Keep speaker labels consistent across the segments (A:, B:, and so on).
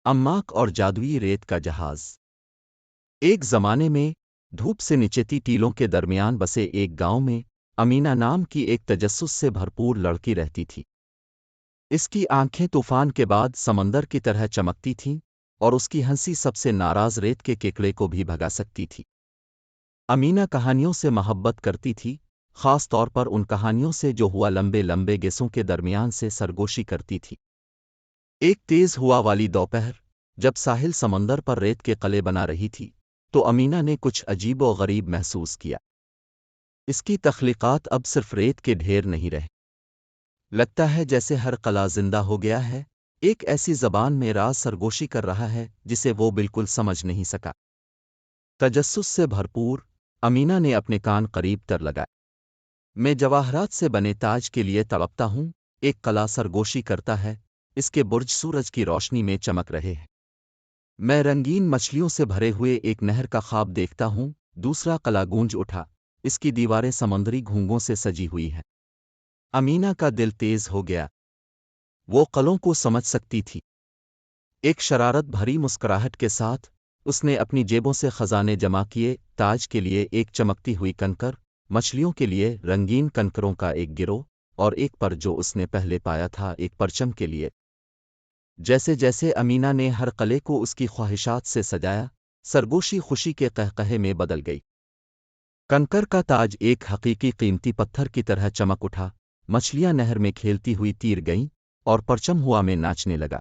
A: अम्माक और जादुई रेत का जहाज। एक जमाने में धूप से निचती टीलों के दरमियान बसे एक गांव में अमीना नाम की एक तजस्सुस से भरपूर लड़की रहती थी। इसकी आंखें तूफान के बाद समंदर की तरह चमकती थीं और उसकी हंसी सबसे नाराज रेत के केकड़े को भी भगा सकती थी। अमीना कहानियों से मोहब्बत करती थी, खास तौर पर उन कहानियों से जो हुआ लंबे लंबे गेसों के दरमियान से सरगोशी करती थी। एक तेज हुआ वाली दोपहर, जब साहिल समंदर पर रेत के कले बना रही थी, तो अमीना ने कुछ अजीब व गरीब महसूस किया। इसकी तख्लीकात अब सिर्फ रेत के ढेर नहीं रहे। लगता है जैसे हर कला जिंदा हो गया है, एक ऐसी जबान में राज सरगोशी कर रहा है जिसे वो बिल्कुल समझ नहीं सका। तजस्सुस से भरपूर अमीना ने अपने कान करीब तर लगाए। मैं जवाहरात से बने ताज के लिए तड़पता हूं, एक कला सरगोशी करता है, इसके बुर्ज सूरज की रोशनी में चमक रहे हैं। मैं रंगीन मछलियों से भरे हुए एक नहर का ख्वाब देखता हूं, दूसरा कला गूंज उठा, इसकी दीवारें समंदरी घूंघों से सजी हुई हैं। अमीना का दिल तेज हो गया। वो कलों को समझ सकती थी। एक शरारत भरी मुस्कुराहट के साथ उसने अपनी जेबों से खजाने जमा किए, ताज के लिए एक चमकती हुई कंकर, मछलियों के लिए रंगीन कंकरों का एक गिरोह, और एक पर जो उसने पहले पाया था एक परचम के लिए। जैसे जैसे अमीना ने हर कले को उसकी ख्वाहिशात से सजाया, सरगोशी खुशी के कहकहे में बदल गई। कंकर का ताज एक हकीकी कीमती पत्थर की तरह चमक उठा, मछलियां नहर में खेलती हुई तीर गईं और परचम हुआ में नाचने लगा।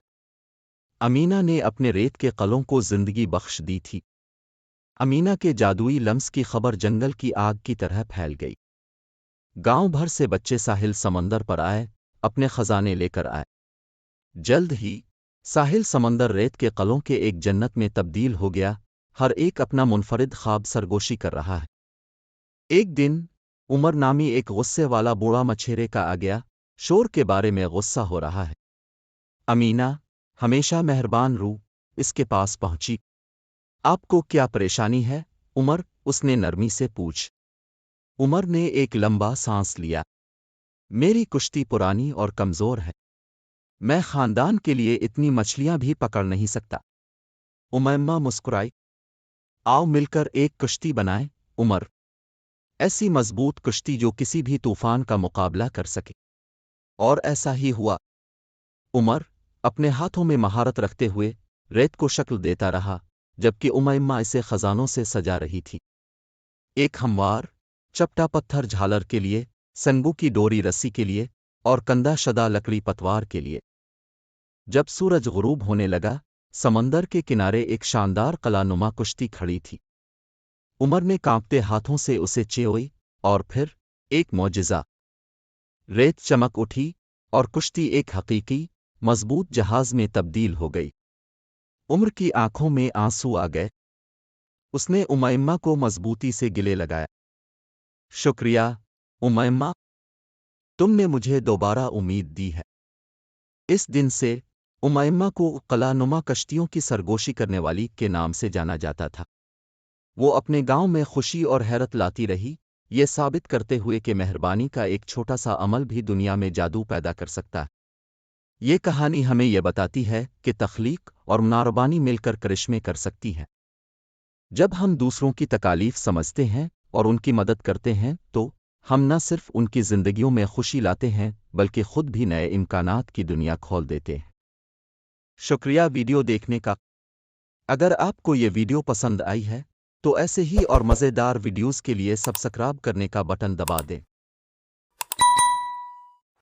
A: अमीना ने अपने रेत के कलों को जिंदगी बख्श दी थी। अमीना के जादुई लम्स की खबर जंगल की आग की तरह फैल गई। गांव भर से बच्चे साहिल समंदर पर आए, अपने खजाने लेकर आए। जल्द ही साहिल समंदर रेत के कलों के एक जन्नत में तब्दील हो गया, हर एक अपना मुनफरिद ख्वाब सरगोशी कर रहा है। एक दिन उमर नामी एक गुस्से वाला बूढ़ा मछेरे का आ गया, शोर के बारे में गुस्सा हो रहा है। अमीना, हमेशा मेहरबान रूह, इसके पास पहुंची। आपको क्या परेशानी है उमर? उसने नरमी से पूछ। उमर ने एक लंबा सांस लिया। मेरी कुश्ती पुरानी और कमजोर है, मैं खानदान के लिए इतनी मछलियां भी पकड़ नहीं सकता। उमैम्मा मुस्कुराई। आओ मिलकर एक कुश्ती बनाएं उमर, ऐसी मजबूत कुश्ती जो किसी भी तूफान का मुकाबला कर सके। और ऐसा ही हुआ। उमर अपने हाथों में महारत रखते हुए रेत को शक्ल देता रहा, जबकि उमैम्मा इसे खजानों से सजा रही थी। एक हमवार चपटा पत्थर झालर के लिए, संगू की डोरी रस्सी के लिए, और कंदा शदा लकड़ी पतवार के लिए। जब सूरज गुरूब होने लगा, समंदर के किनारे एक शानदार कलानुमा कुश्ती खड़ी थी। उमर ने कांपते हाथों से उसे चेओई, और फिर एक मौजिज़ा। रेत चमक उठी और कुश्ती एक हकीकी मजबूत जहाज में तब्दील हो गई। उमर की आंखों में आंसू आ गए। उसने उमैम्मा को मजबूती से गिले लगाया। शुक्रिया उमैम्मा, तुमने मुझे दोबारा उम्मीद दी है। इस दिन से उमैम्मा को कलानुमा कश्तियों की सरगोशी करने वाली के नाम से जाना जाता था। वो अपने गांव में खुशी और हैरत लाती रही, ये साबित करते हुए कि मेहरबानी का एक छोटा सा अमल भी दुनिया में जादू पैदा कर सकता है। ये कहानी हमें यह बताती है कि तख्लीक और मेहरबानी मिलकर करिश्मे कर सकती हैं। जब हम दूसरों की तकालीफ समझते हैं और उनकी मदद करते हैं, तो हम न सिर्फ उनकी जिंदगियों में खुशी लाते हैं, बल्कि खुद भी नए इम्कानात की दुनिया खोल देते हैं। शुक्रिया वीडियो देखने का। अगर आपको ये वीडियो पसंद आई है, तो ऐसे ही और मज़ेदार वीडियोस के लिए सब्सक्राइब करने का बटन दबा दें।